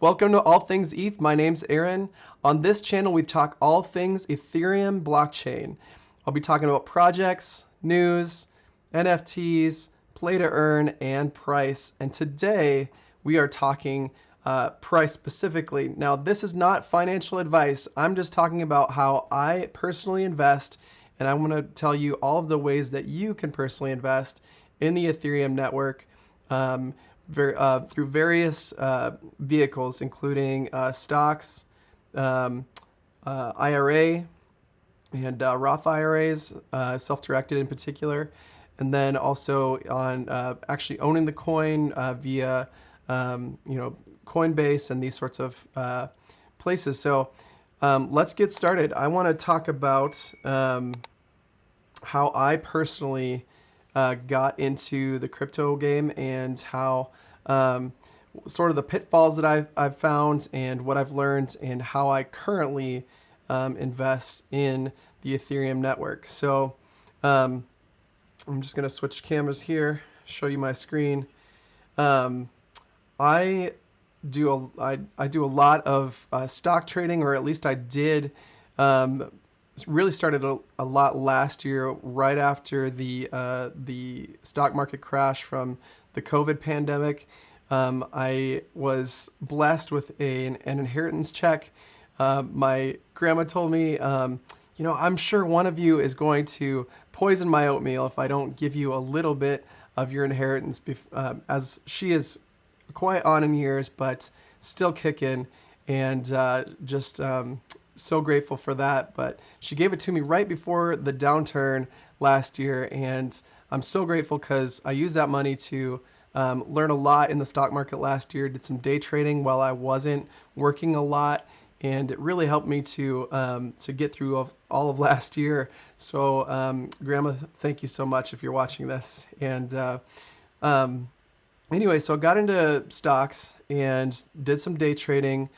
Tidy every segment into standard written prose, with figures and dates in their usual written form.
Welcome to All Things ETH. My name's Aaron. On this channel, we talk all things Ethereum blockchain. I'll be talking about projects, news, NFTs, play to earn, and price. And today we are talking price specifically. Now, this is not financial advice. I'm just talking about how I personally invest, and I want to tell you all of the ways that you can personally invest in the Ethereum network. Through various vehicles, including stocks, IRA, and Roth IRAs, self-directed in particular, and then also on actually owning the coin via Coinbase and these sorts of places. So let's get started. I want to talk about how I personally got into the crypto game and how sort of the pitfalls that I've found and what I've learned and how I currently invest in the Ethereum network. So I'm just going to switch cameras here, show you my screen. I do a lot of stock trading, or at least I did. Really started a lot last year, right after the stock market crash from the COVID pandemic. I was blessed with an inheritance check. My grandma told me, I'm sure one of you is going to poison my oatmeal if I don't give you a little bit of your inheritance, as she is quite on in years, but still kicking, and so grateful for that. But she gave it to me right before the downturn last year, and I'm so grateful because I used that money to learn a lot in the stock market last year. Did some day trading while I wasn't working a lot, and it really helped me to get through all of last year. So Grandma, thank you so much if you're watching this. And anyway, so I got into stocks and did some day trading.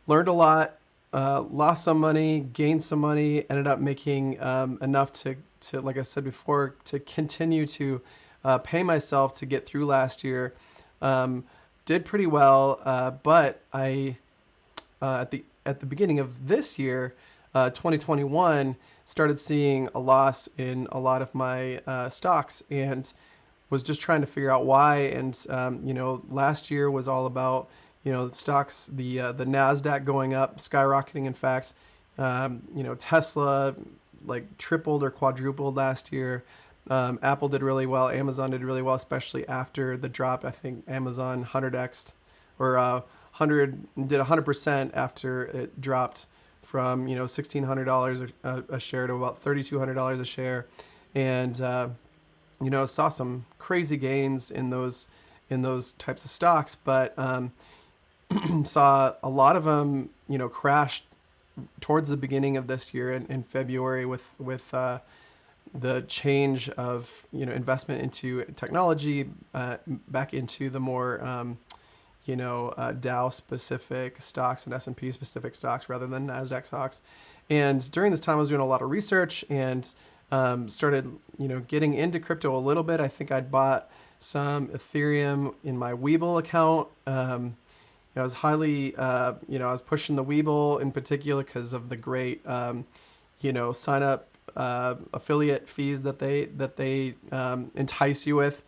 Learned a lot, lost some money, gained some money, ended up making enough to, like I said before, to continue to pay myself to get through last year. Did pretty well, but I at the beginning of this year, 2021, started seeing a loss in a lot of my stocks, and was just trying to figure out why. And last year was all about stocks, the NASDAQ going up, skyrocketing. In fact, Tesla like tripled or quadrupled last year. Apple did really well. Amazon did really well, especially after the drop. I think Amazon 100x'd or 100% after it dropped from $1,600 a share to about $3,200 a share, and saw some crazy gains in those types of stocks, but saw a lot of them crash towards the beginning of this year in February with the change of investment into technology back into the more Dow specific stocks and S&P specific stocks rather than NASDAQ stocks. And during this time, I was doing a lot of research and started getting into crypto a little bit. I think I'd bought some Ethereum in my Webull account. I was highly, I was pushing the Webull in particular because of the great, sign up affiliate fees that they entice you with.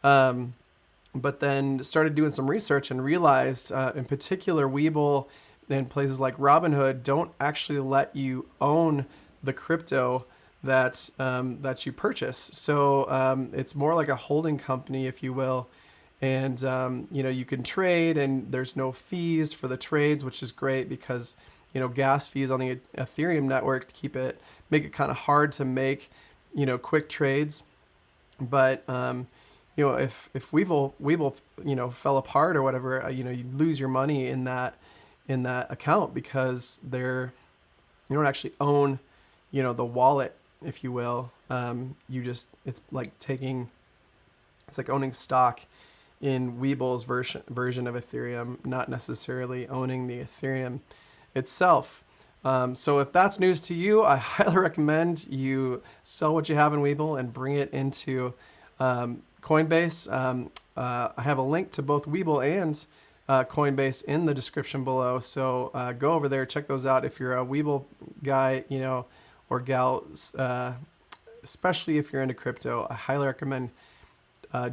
But then started doing some research and realized, in particular, Webull and places like Robinhood don't actually let you own the crypto that you purchase. So it's more like a holding company, if you will. And you can trade, and there's no fees for the trades, which is great because gas fees on the Ethereum network make it kind of hard to make quick trades. But if Webull fell apart or whatever, you lose your money in that account because you don't actually own the wallet, if you will. It's like owning stock in Webull's version of Ethereum, not necessarily owning the Ethereum itself. So if that's news to you, I highly recommend you sell what you have in Webull and bring it into Coinbase. I have a link to both Webull and Coinbase in the description below. So go over there, check those out. If you're a Webull guy, or gal, especially if you're into crypto, I highly recommend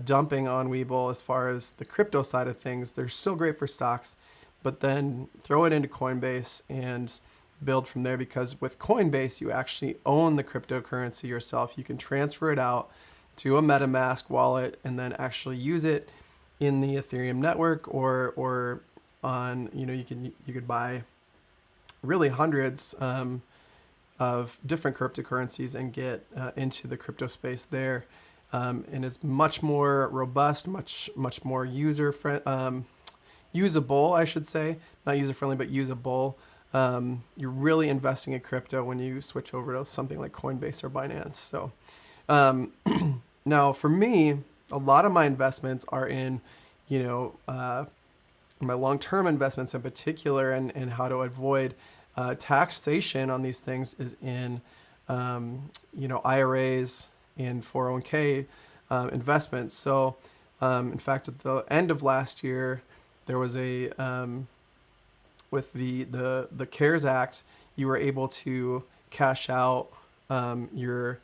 dumping on Webull as far as the crypto side of things. They're still great for stocks, but then throw it into Coinbase and build from there, because with Coinbase, you actually own the cryptocurrency yourself. You can transfer it out to a MetaMask wallet and then actually use it in the Ethereum network, or on, you could buy really hundreds of different cryptocurrencies and get into the crypto space there. And it's much more robust, much more usable, I should say. Not user-friendly, but usable. You're really investing in crypto when you switch over to something like Coinbase or Binance. So now for me, a lot of my investments are in, my long-term investments in particular, and how to avoid taxation on these things is in, IRAs and 401k investments. So in fact, at the end of last year, there was with the CARES Act, you were able to cash out your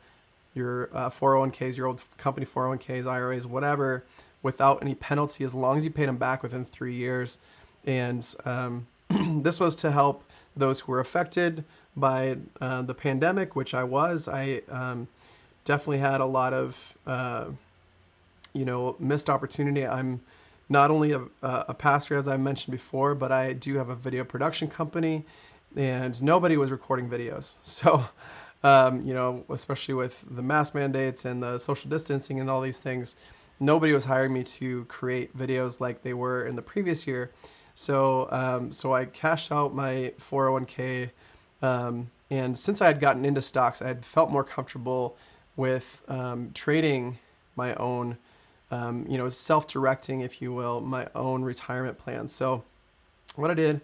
401ks, your old company 401ks, IRAs, whatever, without any penalty, as long as you paid them back within 3 years. And this was to help those who were affected by the pandemic, which I was. I definitely had a lot of missed opportunity. I'm not only a pastor, as I mentioned before, but I do have a video production company, and nobody was recording videos. So, especially with the mask mandates and the social distancing and all these things, nobody was hiring me to create videos like they were in the previous year. So, so I cashed out my 401k, and since I had gotten into stocks, I had felt more comfortable with trading my own, self-directing, if you will, my own retirement plans. So what I did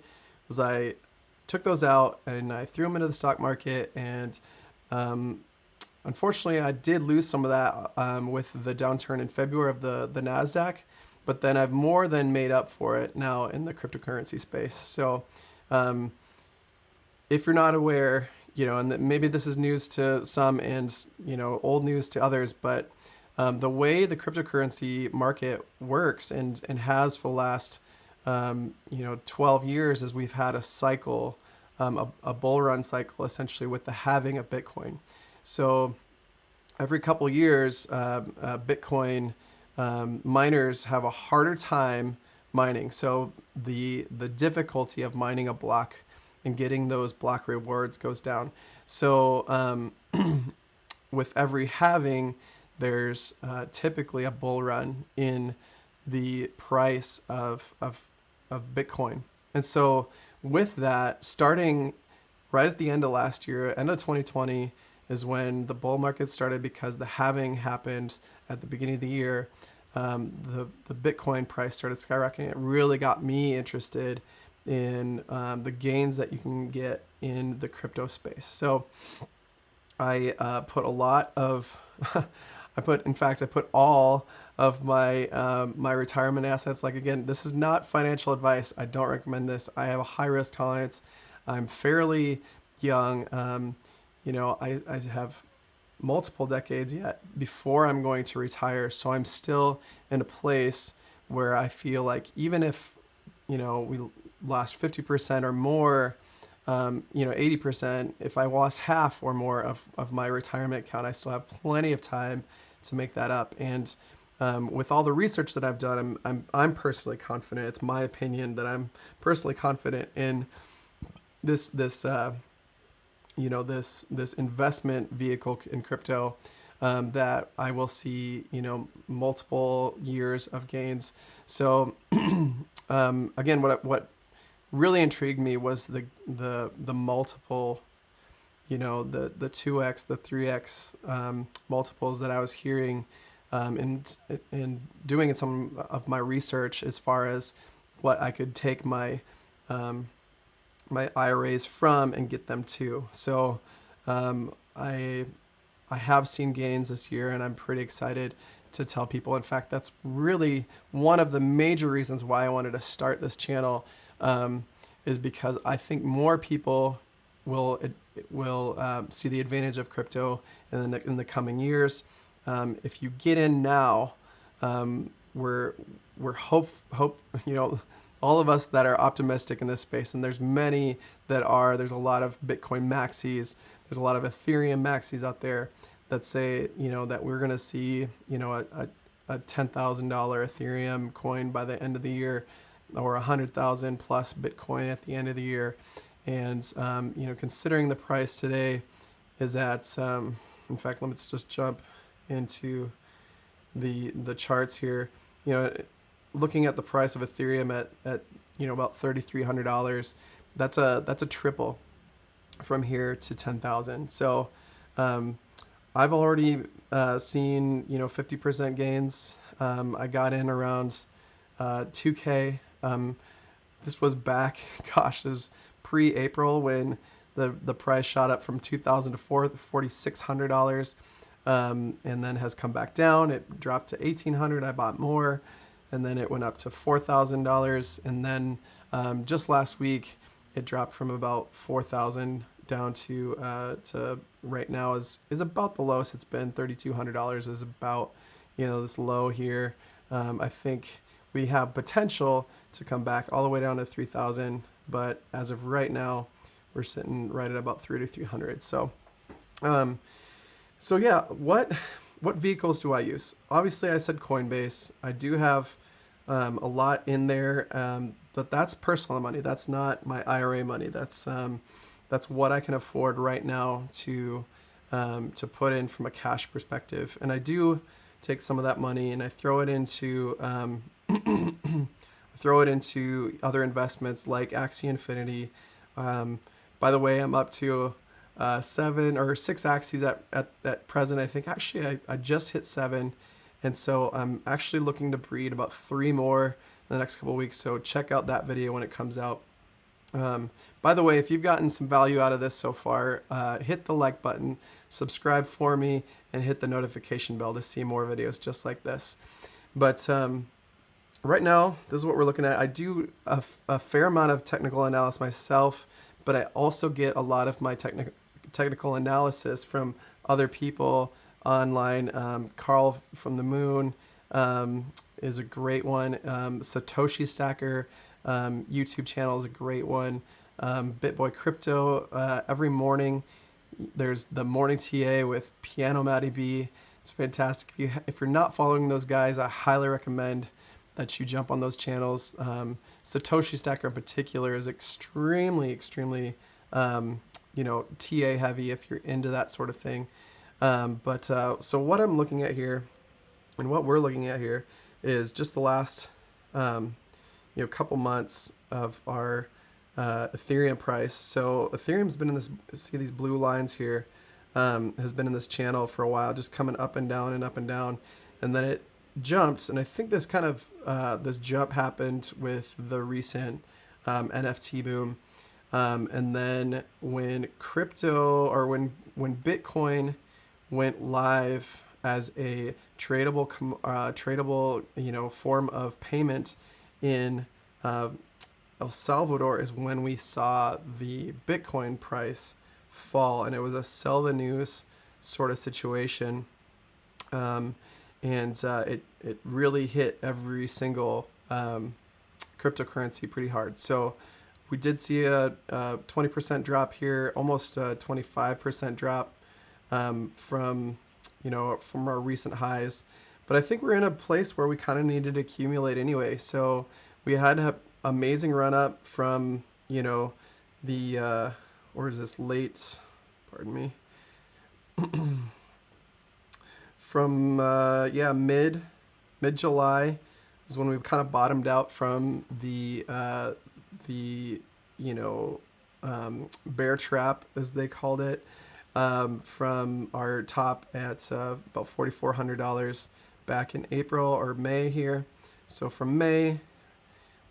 was I took those out and I threw them into the stock market, and unfortunately I did lose some of that with the downturn in February of the NASDAQ, but then I've more than made up for it now in the cryptocurrency space. So if you're not aware, and maybe this is news to some and, old news to others, but the way the cryptocurrency market works and has for the last, 12 years is we've had a cycle, a bull run cycle, essentially, with the halving of Bitcoin. So every couple years, Bitcoin miners have a harder time mining. So the difficulty of mining a block and getting those block rewards goes down. So with every halving, there's typically a bull run in the price of Bitcoin. And so with that, starting right at the end of last year, end of 2020, is when the bull market started, because the halving happened at the beginning of the year. The Bitcoin price started skyrocketing. It really got me interested in the gains that you can get in the crypto space. So I put a lot of, I put all of my my retirement assets. Like, again, this is not financial advice. I don't recommend this. I have a high risk tolerance. I'm fairly young. I have multiple decades yet before I'm going to retire. So I'm still in a place where I feel like even if, we lost 50% or more, 80%, if I lost half or more of my retirement account, I still have plenty of time to make that up. And with all the research that I've done, I'm personally confident. It's my opinion that I'm personally confident in this investment vehicle in crypto, that I will see, multiple years of gains. So again, what really intrigued me was the multiple, the 2x, the 3x multiples that I was hearing, and doing some of my research as far as what I could take my my IRAs from and get them to. So I have seen gains this year, and I'm pretty excited to tell people. In fact, that's really one of the major reasons why I wanted to start this channel, is because I think more people will see the advantage of crypto in the coming years. If you get in now, we're hope all of us that are optimistic in this space, and there's many that are. There's a lot of Bitcoin maxis. There's a lot of Ethereum maxis out there that say, that we're going to see, a $10,000 Ethereum coin by the end of the year, or 100,000 plus Bitcoin at the end of the year. And, considering the price today is at, in fact, let's just jump into the charts here. Looking at the price of Ethereum at about $3,300, that's a triple from here to 10,000. So I've already seen 50% gains. I got in around 2K. This was back, gosh, it was pre-April when the price shot up from $2,000 to $4,600, and then has come back down. It dropped to $1,800. I bought more, and then it went up to $4,000, and then just last week it dropped from about $4,000 down to right now is about the lowest it's been. $3,200 is about this low here. I think we have potential to come back all the way down to 3,000, but as of right now, we're sitting right at about 3,300. So, yeah, what vehicles do I use? Obviously, I said Coinbase. I do have a lot in there, but that's personal money. That's not my IRA money. That's what I can afford right now to put in from a cash perspective. And I do take some of that money and I throw it into other investments like Axie Infinity. By the way, I'm up to 7 or 6 Axies at present. I think actually I just hit 7. And so I'm actually looking to breed about 3 more in the next couple of weeks. So check out that video when it comes out. By the way, if you've gotten some value out of this so far, hit the like button, subscribe for me, and hit the notification bell to see more videos just like this. But right now, this is what we're looking at. I do a fair amount of technical analysis myself, but I also get a lot of my technical analysis from other people online. Carl from the Moon is a great one. Satoshi Stacker YouTube channel is a great one. BitBoy Crypto, every morning there's the morning TA with Piano Matty B. It's fantastic. If you're not following those guys, I highly recommend that you jump on those channels. Satoshi Stacker in particular is extremely TA heavy if you're into that sort of thing. So what I'm looking at here and what we're looking at here is just the last couple months of our Ethereum price. So Ethereum's been in this, see these blue lines here, has been in this channel for a while, just coming up and down and up and down, and then it jumped. And I think this kind of this jump happened with the recent NFT boom. And then when crypto, or when Bitcoin went live as a tradable form of payment in El Salvador, is when we saw the Bitcoin price fall, and it was a sell the news sort of situation. It really hit every single cryptocurrency pretty hard. So we did see a 20% drop here, almost a 25% drop from our recent highs. But I think we're in a place where we kind of needed to accumulate anyway. So we had an amazing run up from, the, or is this late, pardon me, from, mid-July is when we kind of bottomed out from the bear trap, as they called it, from our top at about $4,400 back in April or May here. So from May,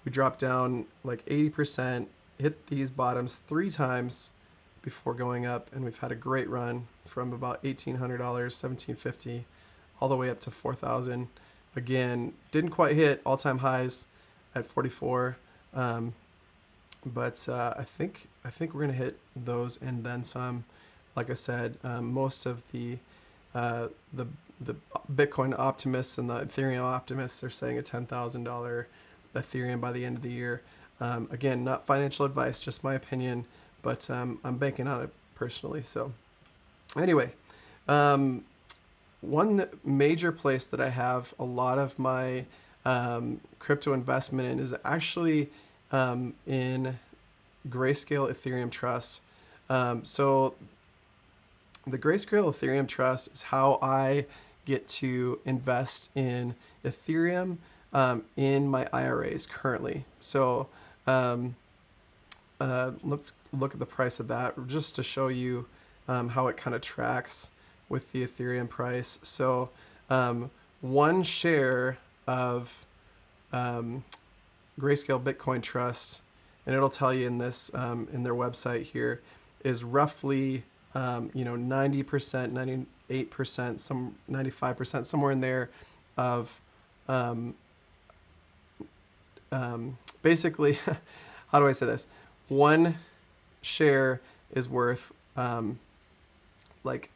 we dropped down like 80%, hit these bottoms 3 times before going up, and we've had a great run from about $1,800, $1,750, all the way up to 4,000. Again, didn't quite hit all-time highs at 44, but I think we're gonna hit those and then some. Like I said, most of the Bitcoin optimists and the Ethereum optimists are saying a $10,000 Ethereum by the end of the year. Again, not financial advice, just my opinion, but I'm banking on it personally. So anyway, one major place that I have a lot of my crypto investment in is actually in Grayscale Ethereum Trust. So the Grayscale Ethereum Trust is how I get to invest in Ethereum in my IRAs currently. So let's look at the price of that just to show you how it kind of tracks with the Ethereum price. So one share of Grayscale Bitcoin Trust, and it'll tell you in this in their website here, is roughly 90%, 98%, some 95%, somewhere in there of basically, how do I say this? One share is worth like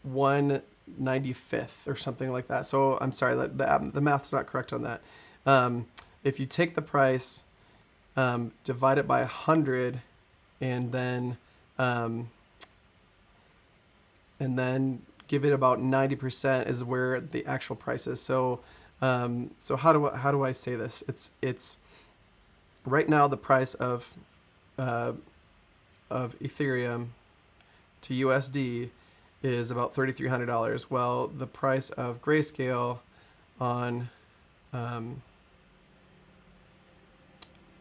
1/95th or something like that. So I'm sorry, the math's not correct on that. If you take the price, divide it by 100, and then give it about 90% is where the actual price is. So how do I say this? It's right now the price of Ethereum to USD is about $3,300. Well, the price of Grayscale on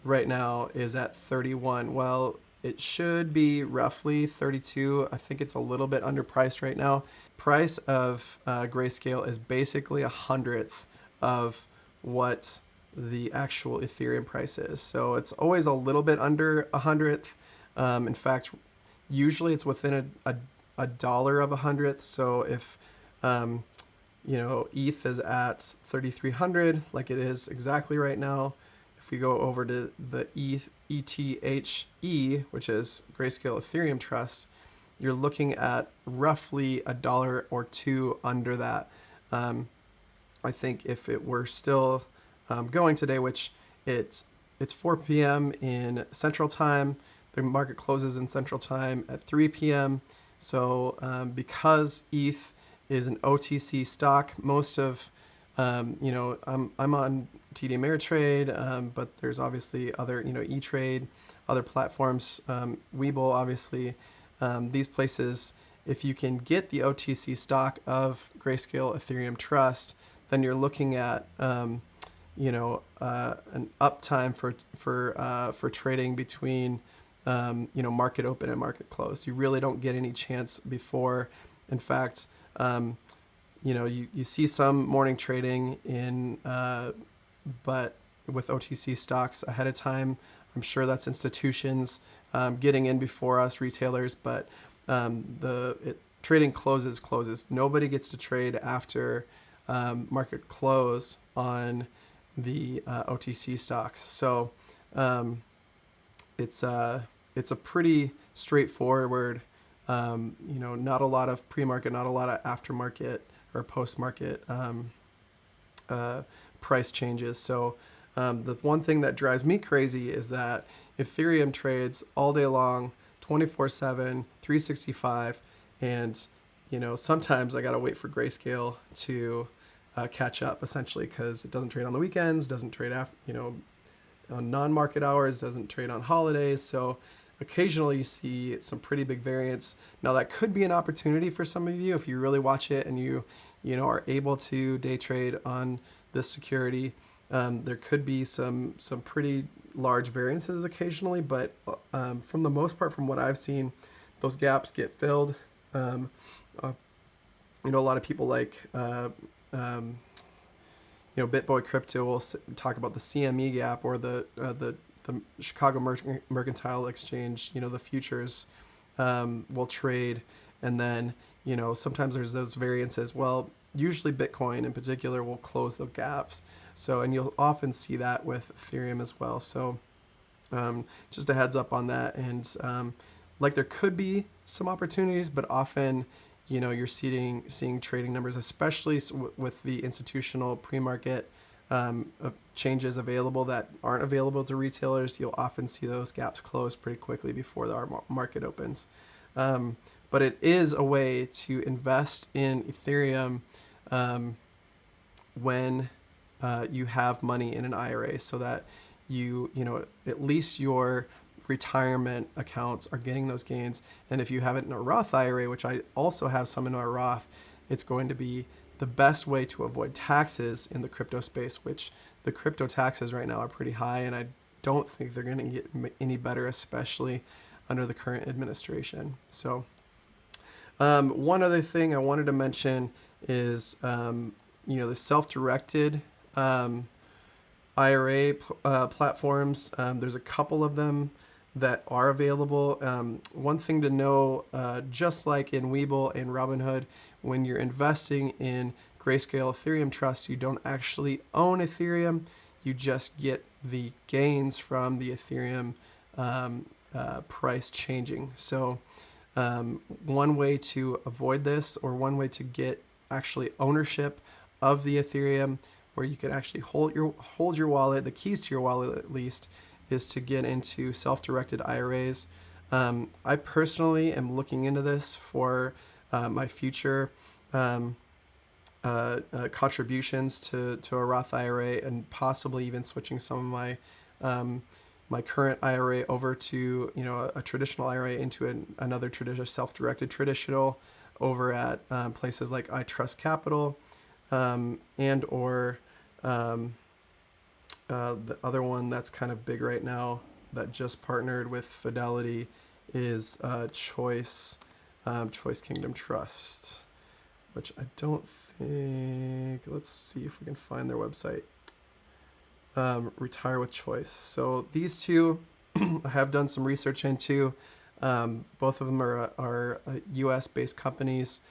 right now is at 31. Well, it should be roughly 32. I think it's a little bit underpriced right now. Price of Grayscale is basically 100th of what the actual Ethereum price is. So it's always a little bit under 100th. In fact, usually it's within a dollar of 100th. So if ETH is at 3,300, like it is exactly right now, if we go over to the ETHE, which is Grayscale Ethereum Trust, you're looking at roughly a dollar or two under that. I think if it were still going today, which it's 4 p.m. in Central Time, the market closes in Central Time at 3 p.m. So because ETH is an OTC stock, most of I'm on TD Ameritrade, but there's obviously other E-Trade, other platforms, Webull, obviously. These places, if you can get the OTC stock of Grayscale Ethereum Trust, then you're looking at an uptime for trading between market open and market closed. You really don't get any chance before. In fact, you see some morning trading in, but with OTC stocks ahead of time. I'm sure that's institutions getting in before us, retailers, but trading closes. Nobody gets to trade after market close on the OTC stocks. So it's a pretty straightforward, not a lot of pre-market, not a lot of aftermarket or post-market price changes. So the one thing that drives me crazy is that Ethereum trades all day long, 24/7, 365, and sometimes I gotta wait for Grayscale to catch up, essentially, because it doesn't trade on the weekends, doesn't trade on non-market hours, doesn't trade on holidays. So occasionally you see some pretty big variance. Now that could be an opportunity for some of you if you really watch it and you are able to day trade on this security. There could be some pretty large variances occasionally, but from the most part, from what I've seen, those gaps get filled. A lot of people like BitBoy Crypto will talk about the CME gap or the Chicago Mercantile Exchange. The futures will trade, and then sometimes there's those variances. Well, usually Bitcoin in particular will close the gaps. So, and you'll often see that with Ethereum as well. So just a heads up on that. And like there could be some opportunities, but often, you're seeing trading numbers, especially with the institutional pre-market changes available that aren't available to retailers. You'll often see those gaps close pretty quickly before the market opens. But it is a way to invest in Ethereum when you have money in an IRA, so that at least your retirement accounts are getting those gains. And if you have it in a Roth IRA, which I also have some in our Roth, it's going to be the best way to avoid taxes in the crypto space, which the crypto taxes right now are pretty high, and I don't think they're going to get any better, especially under the current administration. So one other thing I wanted to mention is the self-directed IRA platforms. There's a couple of them that are available. One thing to know, just like in Webull and Robinhood, when you're investing in Grayscale Ethereum Trust, you don't actually own Ethereum. You just get the gains from the Ethereum price changing. So one way to avoid this, or one way to get actually ownership of the Ethereum, where you can actually hold your wallet, the keys to your wallet at least, is to get into self-directed IRAs. I personally am looking into this for my future contributions to a Roth IRA, and possibly even switching some of my current IRA over to a traditional IRA into another traditional self-directed traditional over at places like iTrust Capital, and or the other one that's kind of big right now that just partnered with Fidelity is Choice Kingdom Trust, which I don't think, let's see if we can find their website. Retire with Choice. So these two I have done some research into. Both of them are US based companies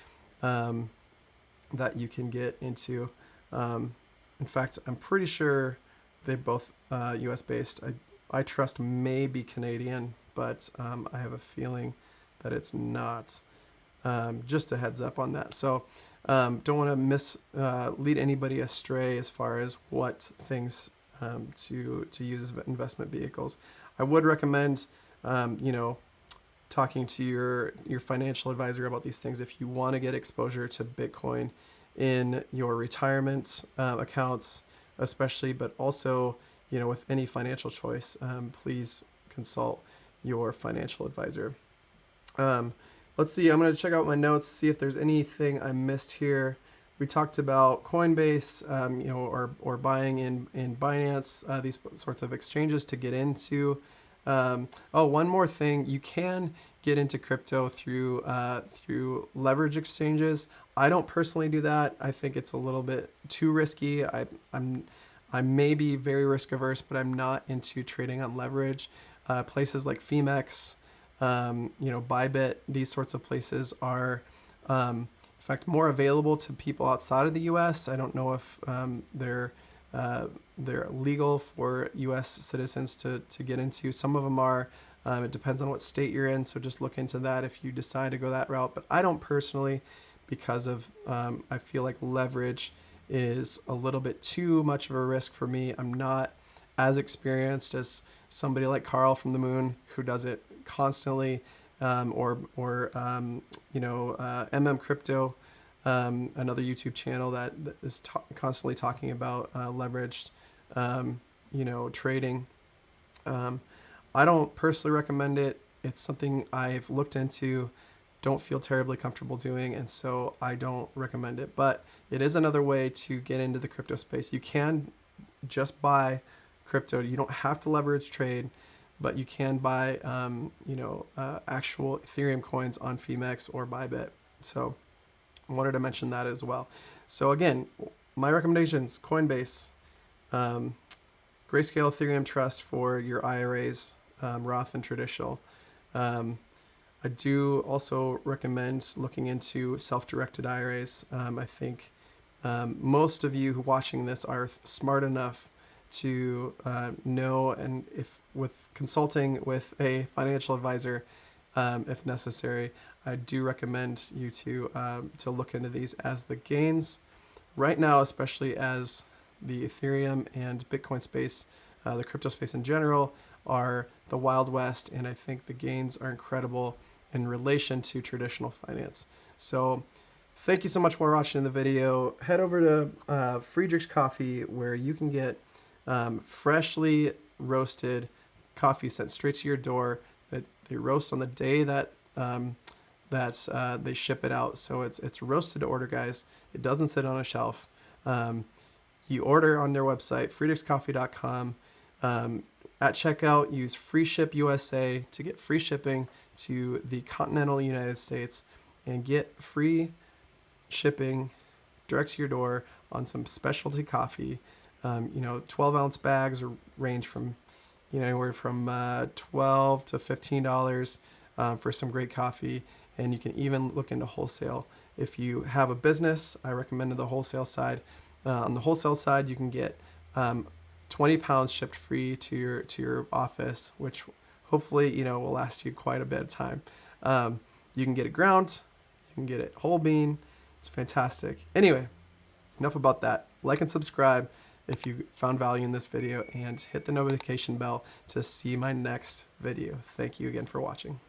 that you can get into. In fact, I'm pretty sure they're both US based. iTrust may be Canadian, but I have a feeling that it's not. Just a heads up on that. So don't want to lead anybody astray as far as what things to use as investment vehicles. I would recommend talking to your financial advisor about these things if you want to get exposure to Bitcoin in your retirement accounts, especially, but also with any financial choice. Please consult your financial advisor. Let's see, I'm going to check out my notes, see if there's anything I missed here. We talked about Coinbase, or buying in Binance, these sorts of exchanges to get into. One more thing, you can get into crypto through leverage exchanges. I don't personally do that. I think it's a little bit too risky. I may be very risk averse, but I'm not into trading on leverage. Places like Femex, Bybit, these sorts of places are, in fact, more available to people outside of the U.S. I don't know if they're legal for U.S. citizens to get into. Some of them are. It depends on what state you're in, so just look into that if you decide to go that route. But I don't personally, because of I feel like leverage is a little bit too much of a risk for me. I'm not as experienced as somebody like Carl from the Moon, who does it constantly, or MM Crypto, another YouTube channel that is constantly talking about leveraged trading. I don't personally recommend it. It's something I've looked into, don't feel terribly comfortable doing, and so I don't recommend it. But it is another way to get into the crypto space. You can just buy crypto. You don't have to leverage trade, but you can buy actual Ethereum coins on Femex or Bybit. So I wanted to mention that as well. So again, my recommendations: Coinbase, Grayscale Ethereum Trust for your IRAs, Roth and traditional. I do also recommend looking into self-directed IRAs. I think Most of you who watching this are smart enough to know, and if with consulting with a financial advisor, if necessary, I do recommend you to look into these, as the gains right now, especially as the Ethereum and Bitcoin space, the crypto space in general, are the Wild West, and I think the gains are incredible in relation to traditional finance. So thank you so much for watching the video. Head over to Friedrichs Coffee, where you can get freshly roasted coffee sent straight to your door that they roast on the day that they ship it out. So it's roasted to order, guys. It doesn't sit on a shelf. You order on their website, friedrichscoffee.com. At checkout, use FreeShipUSA to get free shipping to the continental United States and get free shipping direct to your door on some specialty coffee. 12-ounce bags range from anywhere from $12 to $15 for some great coffee, and you can even look into wholesale. If you have a business, I recommend the wholesale side. On the wholesale side, you can get 20 pounds shipped free to your office, which hopefully will last you quite a bit of time. You can get it ground, you can get it whole bean. It's fantastic. Anyway, enough about that. Like and subscribe if you found value in this video, and hit the notification bell to see my next video. Thank you again for watching.